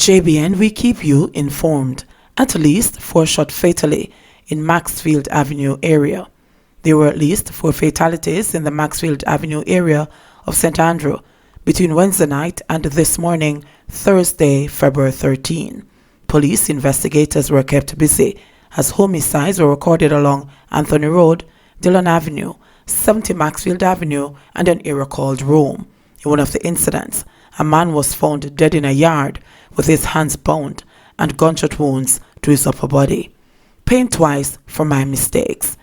JBN, we keep you informed. At least 4 shot fatally in Maxfield Avenue area. There were at least 4 fatalities in the Maxfield Avenue area of St. Andrew between Wednesday night and this morning, Thursday, February 13. Police investigators were kept busy as homicides were recorded along Anthony Road, Dillon Avenue, 70 Maxfield Avenue, and an area called Rome. In one of the incidents, a man was found dead in a yard with his hands bound and gunshot wounds to his upper body. Paying twice for my mistakes.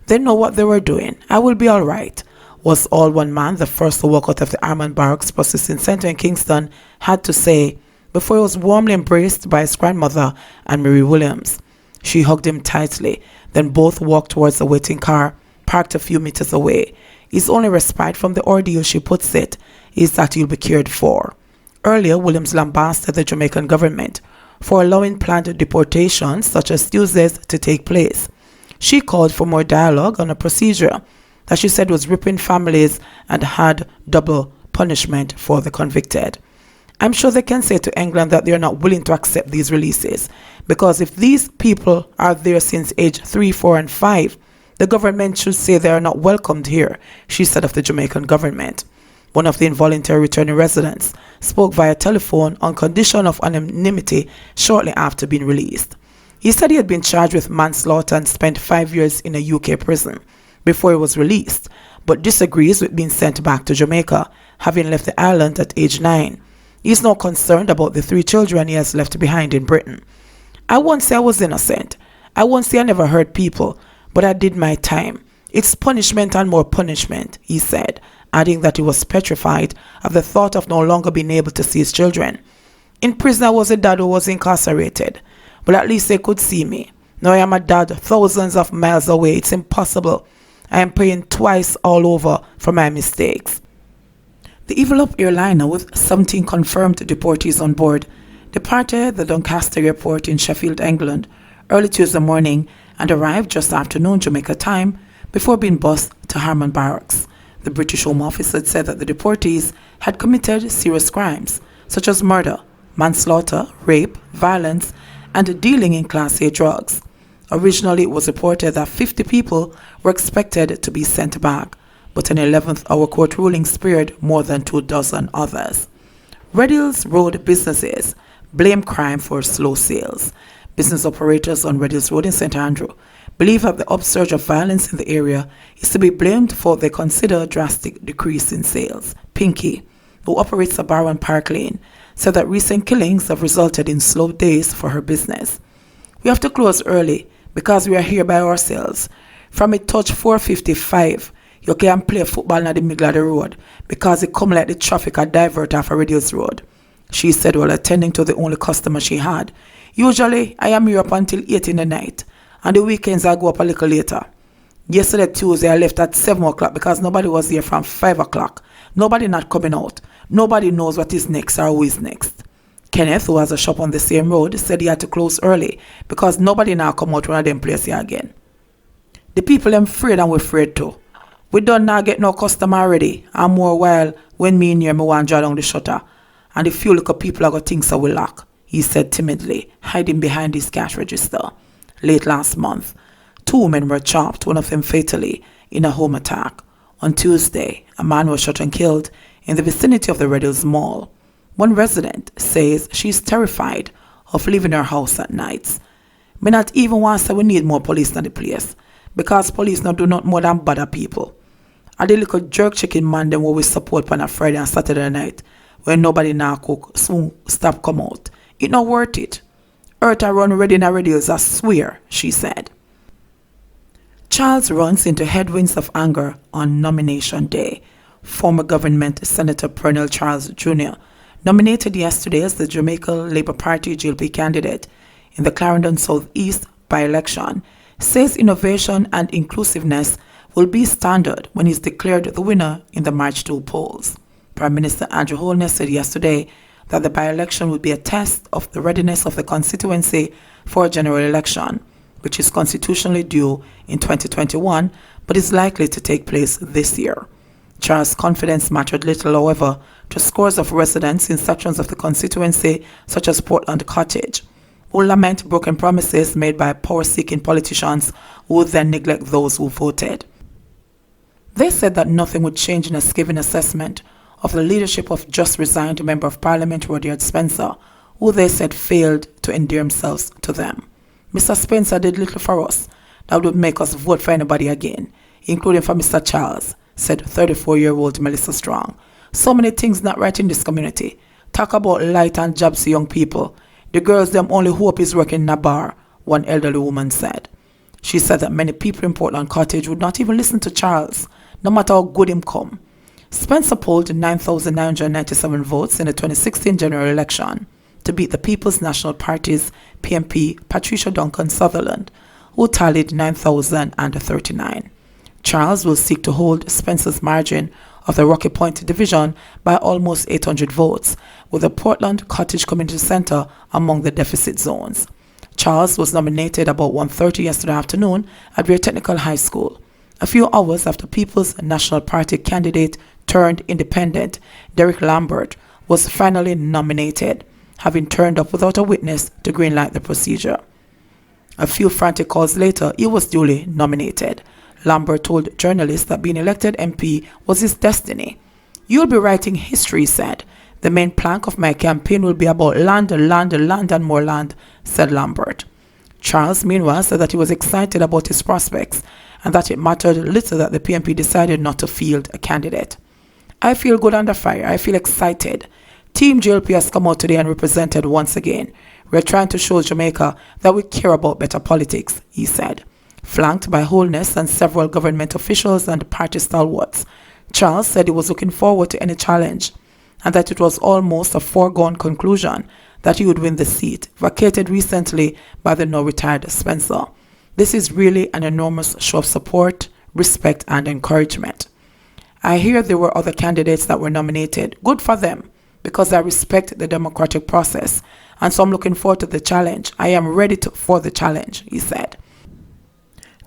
They know what they were doing. I will be all right, was all one man, the first to walk out of the Armand Barracks Processing Center in Kingston, had to say before he was warmly embraced by his grandmother, Anne Marie Williams. She hugged him tightly, then both walked towards the waiting car, parked a few meters away. His only respite from the ordeal, she puts it, is that he'll be cared for. Earlier, Williams lambasted the Jamaican government for allowing planned deportations such as Tuesdays to take place. She called for more dialogue on a procedure that she said was ripping families and had double punishment for the convicted. I'm sure they can say to England that they are not willing to accept these releases, because if these people are there since age 3, 4, and 5, the government should say they are not welcomed here, she said of the Jamaican government. One of the involuntary returning residents spoke via telephone on condition of anonymity shortly after being released. He said he had been charged with manslaughter and spent 5 years in a UK prison before he was released, but disagrees with being sent back to Jamaica, having left the island at age 9. He is now concerned about the 3 children he has left behind in Britain. I won't say I was innocent. I won't say I never hurt people, but I did my time. It's punishment and more punishment, he said, adding that he was petrified at the thought of no longer being able to see his children. In prison, I was a dad who was incarcerated, but at least they could see me. Now I am a dad thousands of miles away. It's impossible. I am paying twice all over for my mistakes. The Evil Up airliner with 17 confirmed deportees on board departed the Doncaster airport in Sheffield, England, early Tuesday morning and arrived just after noon Jamaica time before being bused to Armand Barracks. The British Home Office had said that the deportees had committed serious crimes such as murder, manslaughter, rape, violence, and dealing in Class A drugs. Originally, it was reported that 50 people were expected to be sent back, but an 11th hour court ruling spared more than 24 others. Red Road businesses blame crime for slow sales. Business operators on Red Road in St. Andrew believe that the upsurge of violence in the area is to be blamed for the considered drastic decrease in sales. Pinky, who operates a bar on Park Lane, said that recent killings have resulted in slow days for her business. We have to close early because we are here by ourselves. From a touch 4:55, you can't play football in the middle of the road because it come like the traffic are divert off a Radius Road, she said while attending to the only customer she had. Usually, I am here up until 8 in the night, and the weekends I go up a little later. Yesterday, Tuesday, I left at 7 o'clock because nobody was here from 5 o'clock. Nobody not coming out. Nobody knows what is next or who is next. Kenneth, who has a shop on the same road, said he had to close early because nobody now come out one of them place here again. The people them afraid and we're afraid too. We don't now get no customer already, and more while when me in here me want to draw down the shutter, and the few little people are going to think so we lock, he said timidly, hiding behind his cash register. Late last month, 2 women were chopped, one of them fatally, in a home attack. On Tuesday, a man was shot and killed in the vicinity of the Red Hills Mall. One resident says she's terrified of leaving her house at nights. Me not even want to say we need more police in the place, because police not do not more than bother people. And the little jerk chicken man them what we support on a Friday and Saturday night when nobody now cook, soon stop come out. It not worth it. Earth a run ready in a radios, I swear, she said. Charles runs into headwinds of anger on nomination day. Former government Senator Pearnel Charles Jr., nominated yesterday as the Jamaica Labour Party JLP candidate in the Clarendon South East by-election, says innovation and inclusiveness will be standard when he's declared the winner in the March 2 polls. Prime Minister Andrew Holness said yesterday that the by-election will be a test of the readiness of the constituency for a general election, which is constitutionally due in 2021 but is likely to take place this year. Charles' confidence mattered little, however, to scores of residents in sections of the constituency, such as Portland Cottage, who lament broken promises made by power-seeking politicians who then neglect those who voted. They said that nothing would change in a scathing assessment of the leadership of just resigned Member of Parliament Rudyard Spencer, who they said failed to endear themselves to them. Mr. Spencer did little for us that would make us vote for anybody again, including for Mr. Charles, said 34-year-old Melissa Strong. So many things not right in this community. Talk about light and jobs to young people. The girls them only hope is working in a bar, one elderly woman said. She said that many people in Portland Cottage would not even listen to Charles, no matter how good him come. Spencer polled 9,997 votes in the 2016 general election to beat the People's National Party's PMP Patricia Duncan Sutherland, who tallied 9,039. Charles will seek to hold Spencer's margin of the Rocky Point division by almost 800 votes, with the Portland Cottage Community Centre among the deficit zones. Charles was nominated about 1:30 yesterday afternoon at Weir Technical High School, a few hours after People's National Party candidate turned independent Derek Lambert was finally nominated, having turned up without a witness to greenlight the procedure. A few frantic calls later, he was duly nominated. Lambert told journalists that being elected MP was his destiny. "You'll be writing history," he said. "The main plank of my campaign will be about land, land, land, and more land," said Lambert. Charles, meanwhile, said that he was excited about his prospects and that it mattered little that the PMP decided not to field a candidate. "I feel good under fire. I feel excited. Team JLP has come out today and represented once again. We're trying to show Jamaica that we care about better politics," he said. Flanked by Holness and several government officials and party stalwarts, Charles said he was looking forward to any challenge and that it was almost a foregone conclusion that he would win the seat, vacated recently by the now-retired Spencer. "This is really an enormous show of support, respect, and encouragement. I hear there were other candidates that were nominated. Good for them, because I respect the democratic process, and so I'm looking forward to the challenge. I am ready for the challenge," he said.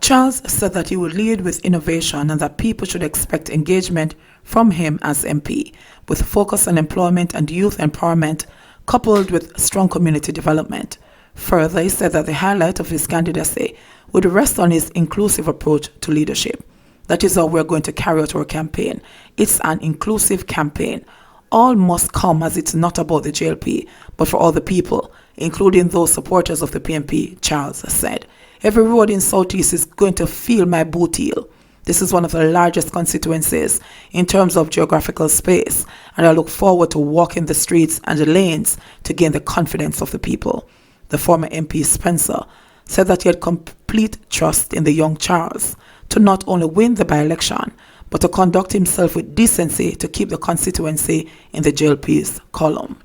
Charles said that he would lead with innovation and that people should expect engagement from him as MP, with focus on employment and youth empowerment, coupled with strong community development. Further, he said that the highlight of his candidacy would rest on his inclusive approach to leadership. "That is how we're going to carry out our campaign. It's an inclusive campaign. All must come, as it's not about the JLP, but for all the people, including those supporters of the PMP," Charles said. "Every road in Southeast is going to feel my boot heel. This is one of the largest constituencies in terms of geographical space, and I look forward to walking the streets and the lanes to gain the confidence of the people." The former MP Spencer said that he had complete trust in the young Charles to not only win the by-election, but to conduct himself with decency to keep the constituency in the JLP's column.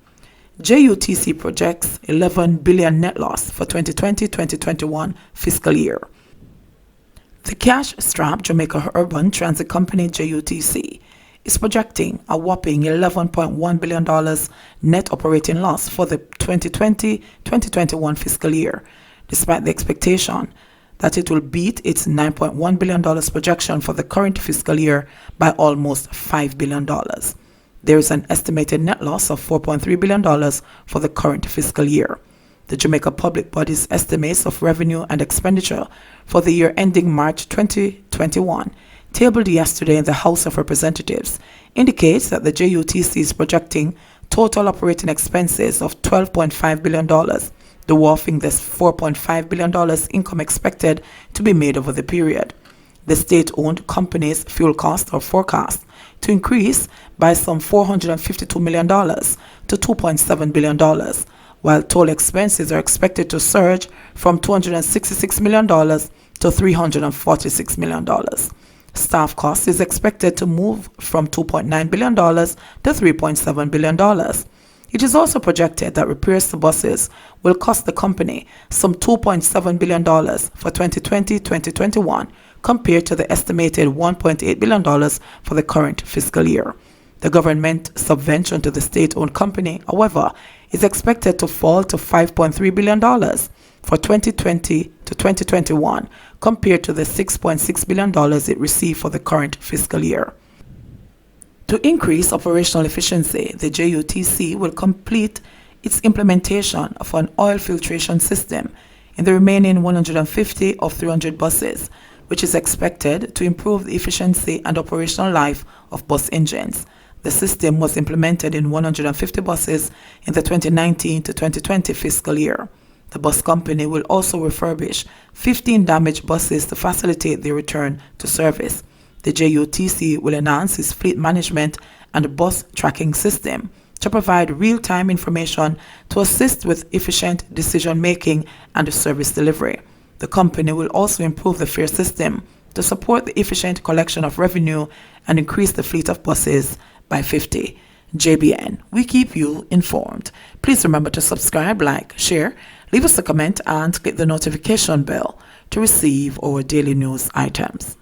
JUTC projects $11 billion net loss for 2020-2021 fiscal year. The cash-strapped Jamaica Urban Transit Company JUTC is projecting a whopping $11.1 billion net operating loss for the 2020-2021 fiscal year, despite the expectation that it will beat its $9.1 billion projection for the current fiscal year by almost $5 billion. There is an estimated net loss of $4.3 billion for the current fiscal year. The Jamaica Public Body's estimates of revenue and expenditure for the year ending March 2021, tabled yesterday in the House of Representatives, indicates that the JUTC is projecting total operating expenses of $12.5 billion, dwarfing the $4.5 billion income expected to be made over the period. The state-owned company's fuel costs are forecast to increase by some $452 million to $2.7 billion, while toll expenses are expected to surge from $266 million to $346 million. Staff costs is expected to move from $2.9 billion to $3.7 billion. It is also projected that repairs to buses will cost the company some $2.7 billion for 2020-2021 compared to the estimated $1.8 billion for the current fiscal year. The government subvention to the state-owned company, however, is expected to fall to $5.3 billion for 2020 to 2021 compared to the $6.6 billion it received for the current fiscal year. To increase operational efficiency, the JUTC will complete its implementation of an oil filtration system in the remaining 150 of 300 buses, which is expected to improve the efficiency and operational life of bus engines. The system was implemented in 150 buses in the 2019 to 2020 fiscal year. The bus company will also refurbish 15 damaged buses to facilitate their return to service. The JUTC will enhance its fleet management and bus tracking system to provide real-time information to assist with efficient decision-making and service delivery. The company will also improve the fare system to support the efficient collection of revenue and increase the fleet of buses by 50. JBN, we keep you informed. Please remember to subscribe, like, share, leave us a comment, and click the notification bell to receive our daily news items.